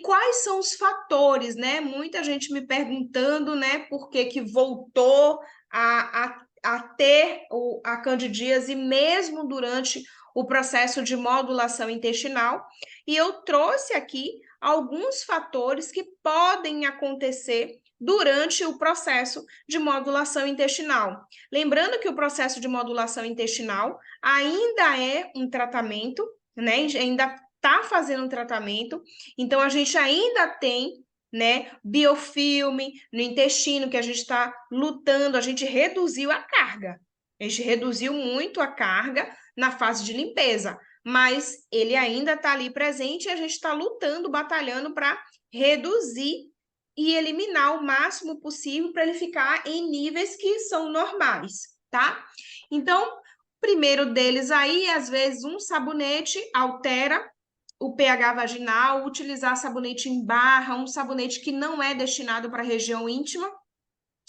quais são os fatores, né? Muita gente me perguntando, né, por que que voltou a ter a candidíase mesmo durante o processo de modulação intestinal. E eu trouxe aqui alguns fatores que podem acontecer durante o processo de modulação intestinal. Lembrando que o processo de modulação intestinal ainda é um tratamento, né? Ainda está fazendo um tratamento, então a gente ainda tem, né, biofilme no intestino que a gente está lutando, a gente reduziu a carga. A gente reduziu muito a carga na fase de limpeza, mas ele ainda está ali presente e a gente está lutando, batalhando para reduzir e eliminar o máximo possível para ele ficar em níveis que são normais, tá? Então, primeiro deles aí, às vezes um sabonete altera o pH vaginal, utilizar sabonete em barra, um sabonete que não é destinado para a região íntima.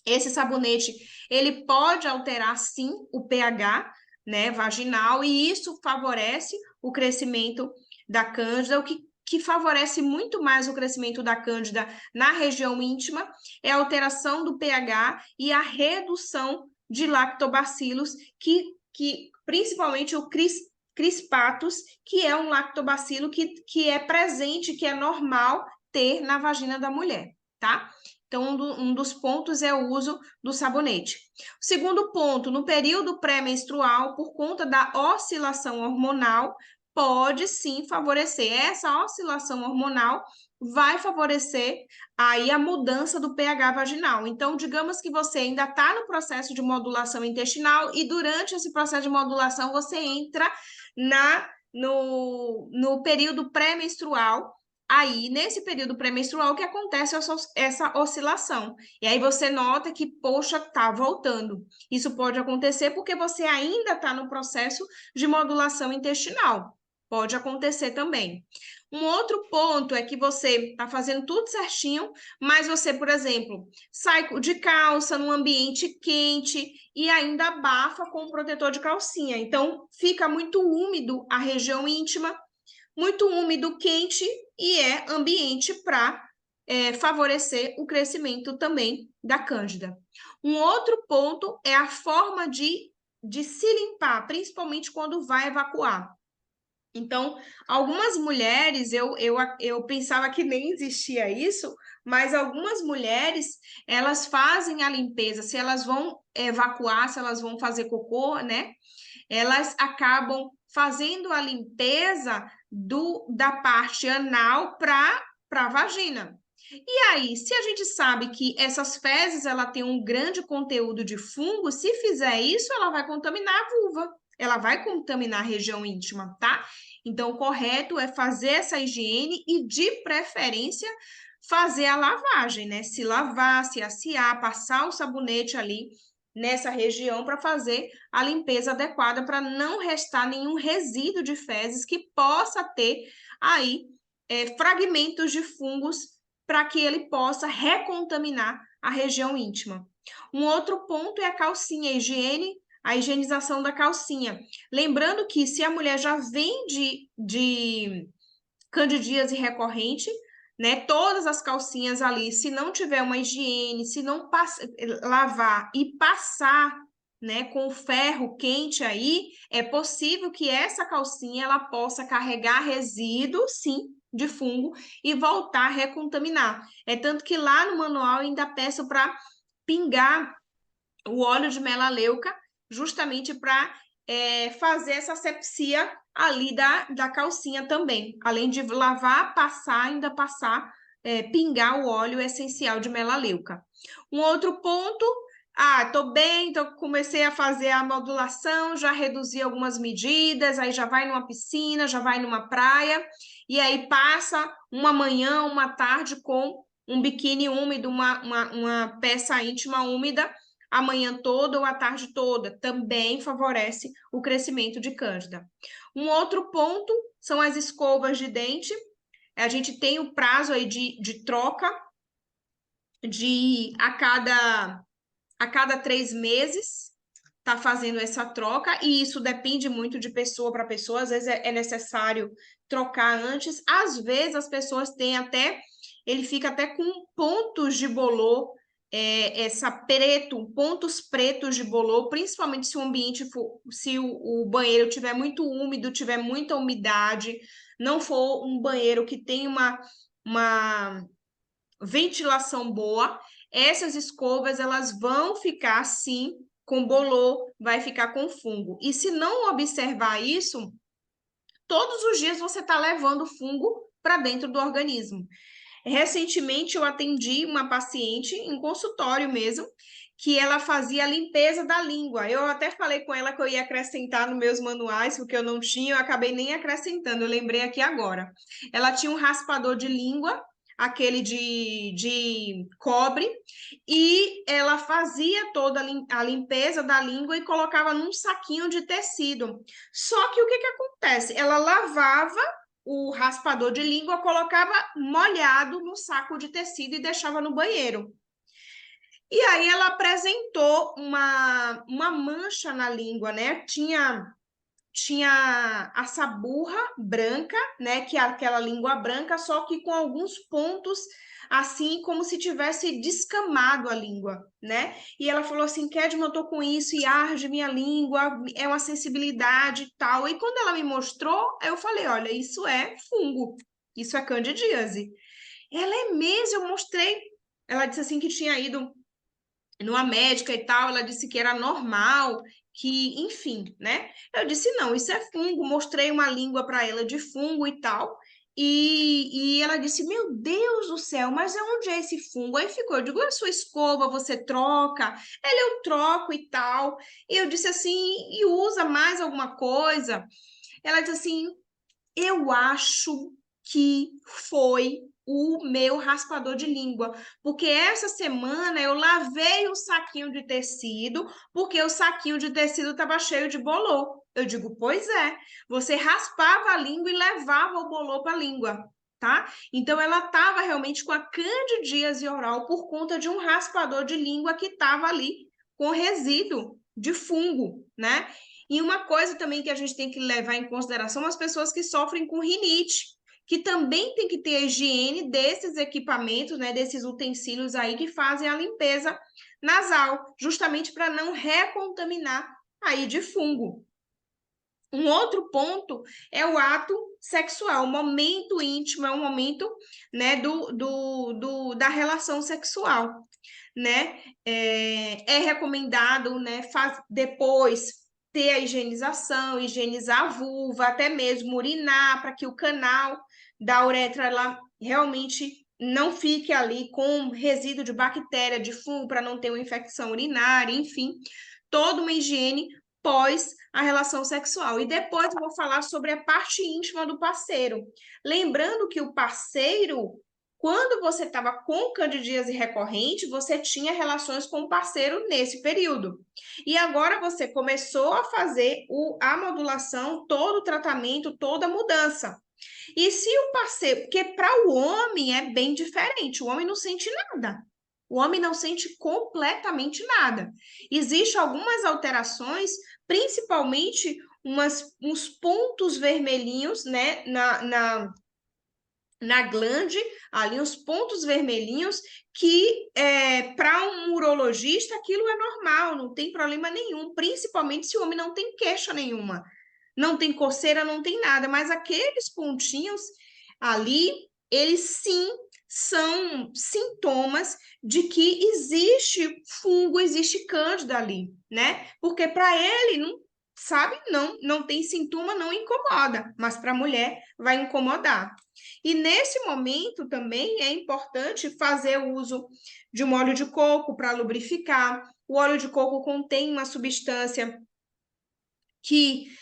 Esse sabonete, ele pode alterar, sim, o pH, né, vaginal, e isso favorece o crescimento da cândida. O que favorece muito mais o crescimento da cândida na região íntima é a alteração do pH e a redução de lactobacilos, que principalmente o crispatus, que é um lactobacilo que é presente, que é normal ter na vagina da mulher, tá? Então, um dos pontos é o uso do sabonete. O segundo ponto, no período pré-menstrual, por conta da oscilação hormonal, pode sim favorecer. Essa oscilação hormonal vai favorecer aí a mudança do pH vaginal. Então, digamos que você ainda está no processo de modulação intestinal e durante esse processo de modulação você entra no período pré-menstrual. Aí, nesse período pré-menstrual, que acontece essa oscilação. E aí você nota que, poxa, tá voltando. Isso pode acontecer porque você ainda está no processo de modulação intestinal. Pode acontecer também. Um outro ponto é que você está fazendo tudo certinho, mas você, por exemplo, sai de calça num ambiente quente e ainda abafa com o protetor de calcinha. Então, fica muito úmido a região íntima, muito úmido, quente, e é ambiente para favorecer o crescimento também da cândida. Um outro ponto é a forma de se limpar, principalmente quando vai evacuar. Então, algumas mulheres, eu pensava que nem existia isso, mas algumas mulheres, elas fazem a limpeza, se elas vão evacuar, se elas vão fazer cocô, né? Elas acabam fazendo a limpeza da parte anal para a vagina. E aí, se a gente sabe que essas fezes ela tem um grande conteúdo de fungo, se fizer isso, ela vai contaminar a vulva, ela vai contaminar a região íntima, tá? Então, o correto é fazer essa higiene e, de preferência, fazer a lavagem, né? Se lavar, se assear, passar o sabonete ali nessa região para fazer a limpeza adequada para não restar nenhum resíduo de fezes que possa ter aí fragmentos de fungos para que ele possa recontaminar a região íntima. Um outro ponto é a calcinha, a higienização da calcinha. Lembrando que se a mulher já vem de candidíase recorrente, né? Todas as calcinhas ali, se não tiver uma higiene, se não lavar e passar, né, com o ferro quente aí, é possível que essa calcinha ela possa carregar resíduo, sim, de fungo e voltar a recontaminar. É tanto que lá no manual ainda peço para pingar o óleo de melaleuca, justamente para fazer essa asepsia ali da calcinha também. Além de lavar, passar, ainda passar, pingar o óleo essencial de melaleuca. Um outro ponto, tô bem, comecei a fazer a modulação, já reduzi algumas medidas, aí já vai numa piscina, já vai numa praia, e aí passa uma manhã, uma tarde com um biquíni úmido, uma peça íntima úmida, a manhã toda ou a tarde toda, também favorece o crescimento de cândida. Um outro ponto são as escovas de dente. A gente tem o prazo aí de troca a cada 3 meses, tá fazendo essa troca, e isso depende muito de pessoa para pessoa, às vezes é necessário trocar antes, às vezes as pessoas têm até, ele fica até com pontos de bolor, pontos pretos de bolor, principalmente se o ambiente for, se o banheiro tiver muito úmido, tiver muita umidade, não for um banheiro que tem uma ventilação boa, essas escovas elas vão ficar sim com bolor, vai ficar com fungo. E se não observar isso, todos os dias você está levando fungo para dentro do organismo. Recentemente eu atendi uma paciente em consultório mesmo, que ela fazia a limpeza da língua. Eu até falei com ela que eu ia acrescentar nos meus manuais, porque eu não tinha, eu acabei nem acrescentando, eu lembrei aqui agora. Ela tinha um raspador de língua, aquele de cobre, e ela fazia toda a limpeza da língua e colocava num saquinho de tecido. Só que o que acontece? Ela lavava o raspador de língua, colocava molhado no saco de tecido e deixava no banheiro. E aí ela apresentou uma mancha na língua, né? Tinha a saburra branca, né? Que é aquela língua branca, só que com alguns pontos, assim, como se tivesse descamado a língua, né? E ela falou assim, Kedma, eu tô com isso e arde minha língua, é uma sensibilidade e tal. E quando ela me mostrou, eu falei, olha, isso é fungo, isso é candidíase. Ela é mesmo, eu mostrei. Ela disse assim que tinha ido numa médica e tal, ela disse que era normal, que, enfim, né? Eu disse, não, isso é fungo, mostrei uma língua para ela de fungo e tal, e ela disse, meu Deus do céu, mas onde é esse fungo? Aí ficou, eu digo, a sua escova, você troca? Ela, eu troco e tal, e eu disse assim, e usa mais alguma coisa? Ela disse assim, eu acho que foi o meu raspador de língua, porque essa semana eu lavei o saquinho de tecido, porque o saquinho de tecido estava cheio de bolor. Eu digo, pois é, você raspava a língua e levava o bolor para a língua, tá? Então ela estava realmente com a candidíase oral por conta de um raspador de língua que estava ali com resíduo de fungo, né? E uma coisa também que a gente tem que levar em consideração as pessoas que sofrem com rinite, que também tem que ter a higiene desses equipamentos, né, desses utensílios aí que fazem a limpeza nasal, justamente para não recontaminar aí de fungo. Um outro ponto é o ato sexual, o momento íntimo, é o momento, né, da relação sexual, né? É recomendado, né, depois ter a higienização, higienizar a vulva, até mesmo urinar, para que o canal da uretra ela realmente não fique ali com resíduo de bactéria, de fungo, para não ter uma infecção urinária, enfim, toda uma higiene pós a relação sexual. E depois eu vou falar sobre a parte íntima do parceiro. Lembrando que o parceiro, quando você estava com candidíase recorrente, você tinha relações com o parceiro nesse período. E agora você começou a fazer a modulação, todo o tratamento, toda a mudança. E se o parceiro, porque para o homem é bem diferente, o homem não sente nada. O homem não sente completamente nada. Existem algumas alterações, principalmente uns pontos vermelhinhos, né, na glande, ali uns pontos vermelhinhos, que para um urologista aquilo é normal, não tem problema nenhum, principalmente se o homem não tem queixa nenhuma, não tem coceira, não tem nada, mas aqueles pontinhos ali, eles sim são sintomas de que existe fungo, existe cândida ali, né? Porque para ele não sabe, não tem sintoma, não incomoda, mas para a mulher vai incomodar. E nesse momento também é importante fazer o uso de um óleo de coco para lubrificar. O óleo de coco contém uma substância que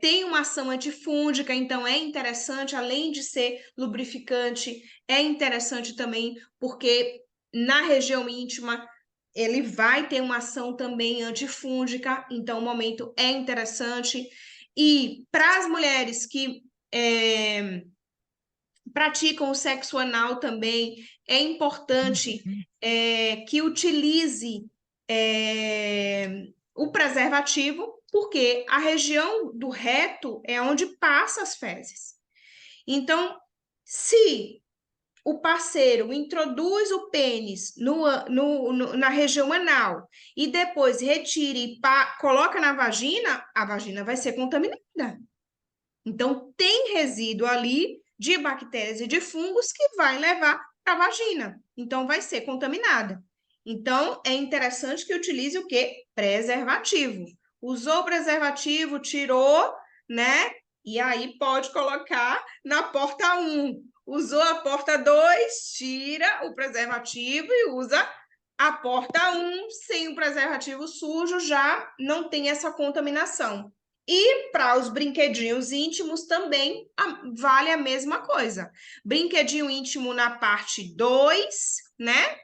tem uma ação antifúngica, então é interessante, além de ser lubrificante, é interessante também porque na região íntima ele vai ter uma ação também antifúngica, então o momento é interessante. E para as mulheres que praticam o sexo anal também, é importante que utilize o preservativo, porque a região do reto é onde passa as fezes. Então, se o parceiro introduz o pênis na região anal e depois retira e coloca na vagina, a vagina vai ser contaminada. Então, tem resíduo ali de bactérias e de fungos que vai levar para a vagina. Então, vai ser contaminada. Então, é interessante que utilize o quê? Preservativo. Usou preservativo, tirou, né? E aí pode colocar na porta 1. Usou a porta 2, tira o preservativo e usa a porta 1 sem o preservativo sujo, já não tem essa contaminação. E para os brinquedinhos íntimos também vale a mesma coisa. Brinquedinho íntimo na parte 2, né?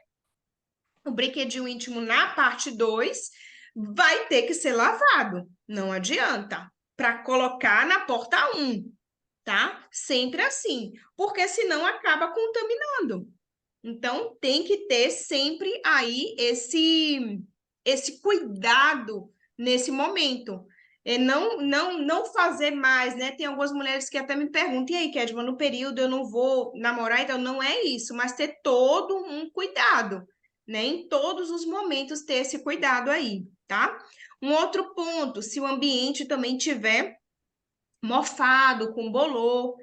O brinquedinho íntimo na parte 2 vai ter que ser lavado. Não adianta. Para colocar na porta 1, tá? Sempre assim. Porque senão acaba contaminando. Então, tem que ter sempre aí esse cuidado nesse momento. Não fazer mais, né? Tem algumas mulheres que até me perguntam, e aí, Kedma, no período eu não vou namorar, então não é isso, mas ter todo um cuidado, né? Em todos os momentos ter esse cuidado aí, tá? Um outro ponto, se o ambiente também tiver mofado, com bolor,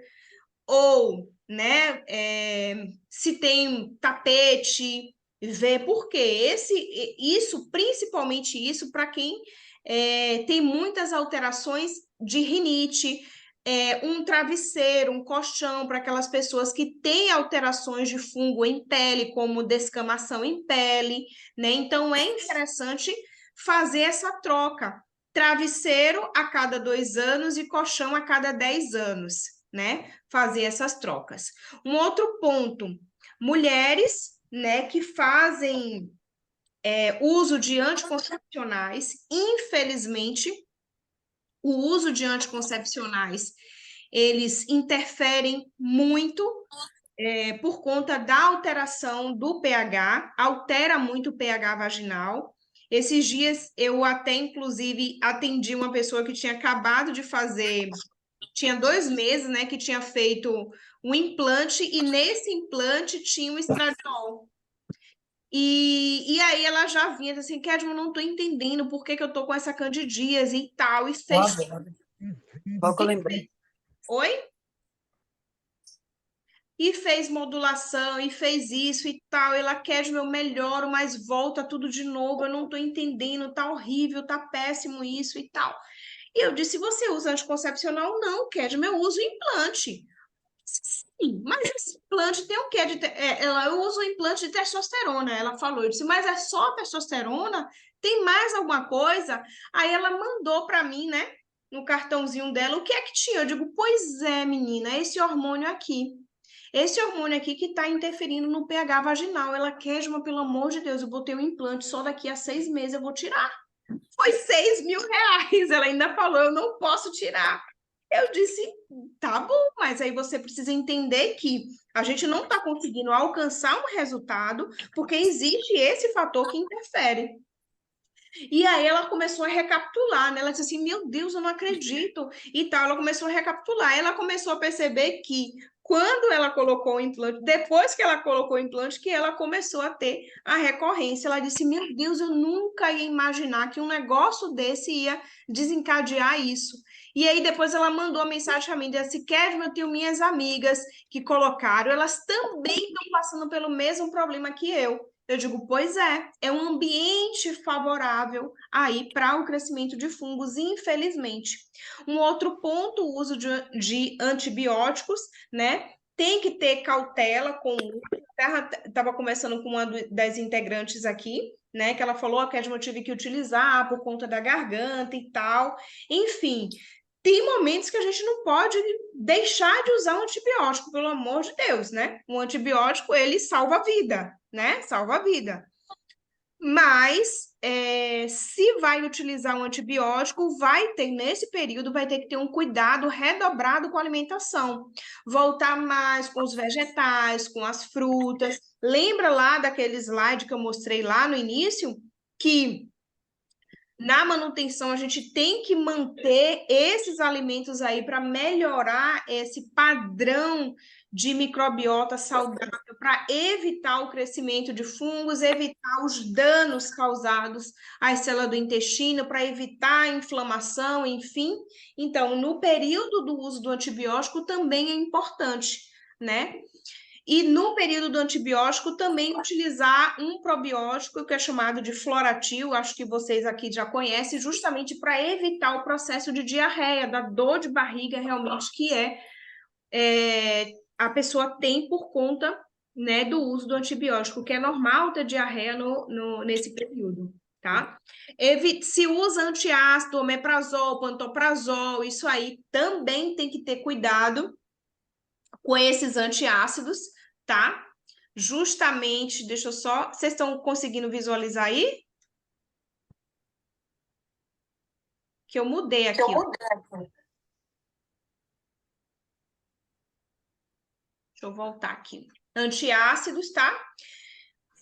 ou, né, se tem tapete, ver por quê. Isso, principalmente isso, para quem tem muitas alterações de rinite, um travesseiro, um colchão para aquelas pessoas que têm alterações de fungo em pele, como descamação em pele, né? Então é interessante fazer essa troca. Travesseiro a cada 2 anos e colchão a cada 10 anos, né? Fazer essas trocas. Um outro ponto, mulheres, né, que fazem uso de anticoncepcionais, infelizmente, o uso de anticoncepcionais, eles interferem muito por conta da alteração do pH, altera muito o pH vaginal. Esses dias eu até, inclusive, atendi uma pessoa que tinha acabado de fazer, tinha 2 meses, né, que tinha feito um implante, e nesse implante tinha um estradiol. E aí ela já vinha assim, Kedma, não tô entendendo por que que eu tô com essa candidíase e tal, e fez... Logo que eu lembrei. Oi? E fez modulação, e fez isso e tal, e ela quer o meu melhor, mas volta tudo de novo, eu não tô entendendo, tá horrível, tá péssimo isso e tal. E eu disse, você usa anticoncepcional? Não, Kedma, eu uso implante. Sim, mas esse implante tem o quê? Eu uso o implante de testosterona, ela falou. Eu disse, mas é só testosterona? Tem mais alguma coisa? Aí ela mandou para mim, né, no cartãozinho dela, o que é que tinha? Eu digo, pois é, menina, esse hormônio aqui. Esse hormônio aqui que está interferindo no pH vaginal. Ela quer, pelo amor de Deus, eu botei o implante, só daqui a 6 meses eu vou tirar. Foi 6.000 reais. Ela ainda falou, eu não posso tirar. Eu disse, tá bom, mas aí você precisa entender que a gente não está conseguindo alcançar um resultado porque existe esse fator que interfere. E aí ela começou a recapitular, né? Ela disse assim, meu Deus, eu não acredito, e tal. Ela começou a recapitular, ela começou a perceber que quando ela colocou o implante, depois que ela colocou o implante, que ela começou a ter a recorrência. Ela disse, meu Deus, eu nunca ia imaginar que um negócio desse ia desencadear isso. E aí depois ela mandou a mensagem para mim, disse, Kedma, eu tenho minhas amigas que colocaram, elas também estão passando pelo mesmo problema que eu. Eu digo, pois é um ambiente favorável aí para o crescimento de fungos, infelizmente. Um outro ponto, o uso de antibióticos, né? Tem que ter cautela com... Estava conversando com uma das integrantes aqui, né? Que ela falou que eu tive que utilizar por conta da garganta e tal. Enfim, tem momentos que a gente não pode deixar de usar um antibiótico, pelo amor de Deus, né? Um antibiótico, ele salva a vida, né? Salva a vida. Mas, se vai utilizar um antibiótico, vai ter, nesse período, vai ter que ter um cuidado redobrado com a alimentação. Voltar mais com os vegetais, com as frutas. Lembra lá daquele slide que eu mostrei lá no início? Que na manutenção, a gente tem que manter esses alimentos aí para melhorar esse padrão de microbiota saudável, para evitar o crescimento de fungos, evitar os danos causados às células do intestino, para evitar a inflamação, enfim. Então, no período do uso do antibiótico também é importante, né? E no período do antibiótico, também utilizar um probiótico que é chamado de Floratil, acho que vocês aqui já conhecem, justamente para evitar o processo de diarreia, da dor de barriga realmente que a pessoa tem por conta, né, do uso do antibiótico, que é normal ter diarreia nesse período, tá? Se usa antiácido, omeprazol, pantoprazol, isso aí também tem que ter cuidado com esses antiácidos, tá? Justamente, deixa eu só... Vocês estão conseguindo visualizar aí? Que eu mudei aqui, ó. Deixa eu voltar aqui. Antiácidos, tá?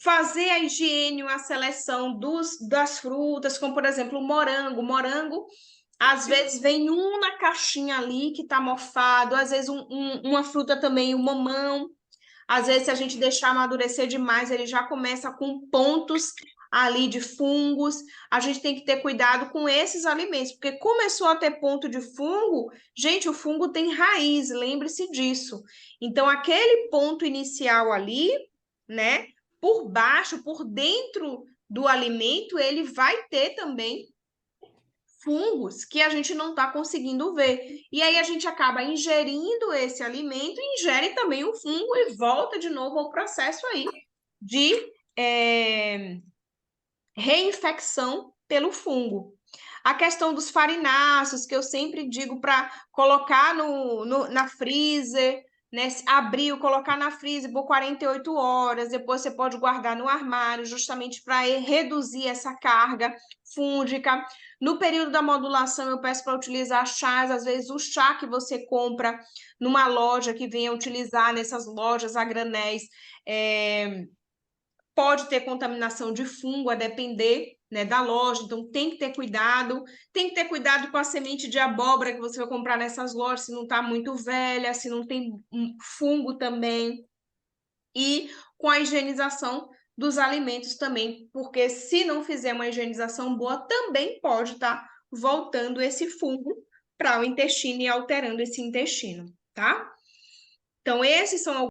Fazer a higiene, a seleção das frutas, como, por exemplo, o morango. O morango, às vezes, vem um na caixinha ali que tá mofado, às vezes uma fruta também, o mamão. Às vezes, se a gente deixar amadurecer demais, ele já começa com pontos ali de fungos. A gente tem que ter cuidado com esses alimentos, porque começou a ter ponto de fungo, gente, o fungo tem raiz, lembre-se disso. Então, aquele ponto inicial ali, né, por baixo, por dentro do alimento, ele vai ter também fungos que a gente não está conseguindo ver. E aí a gente acaba ingerindo esse alimento, ingere também o fungo e volta de novo ao processo aí de reinfecção pelo fungo. A questão dos farináceos, que eu sempre digo para colocar na freezer, né? Abrir, colocar na freezer por 48 horas, depois você pode guardar no armário, justamente para reduzir essa carga fúngica. No período da modulação, eu peço para utilizar chás, às vezes o chá que você compra numa loja que venha utilizar nessas lojas a granéis, pode ter contaminação de fungo, a depender, né, da loja, então tem que ter cuidado. Tem que ter cuidado com a semente de abóbora que você vai comprar nessas lojas, se não está muito velha, se não tem fungo também. E com a higienização dos alimentos também, porque se não fizer uma higienização boa, também pode estar voltando esse fungo para o intestino e alterando esse intestino, tá? Então, esses são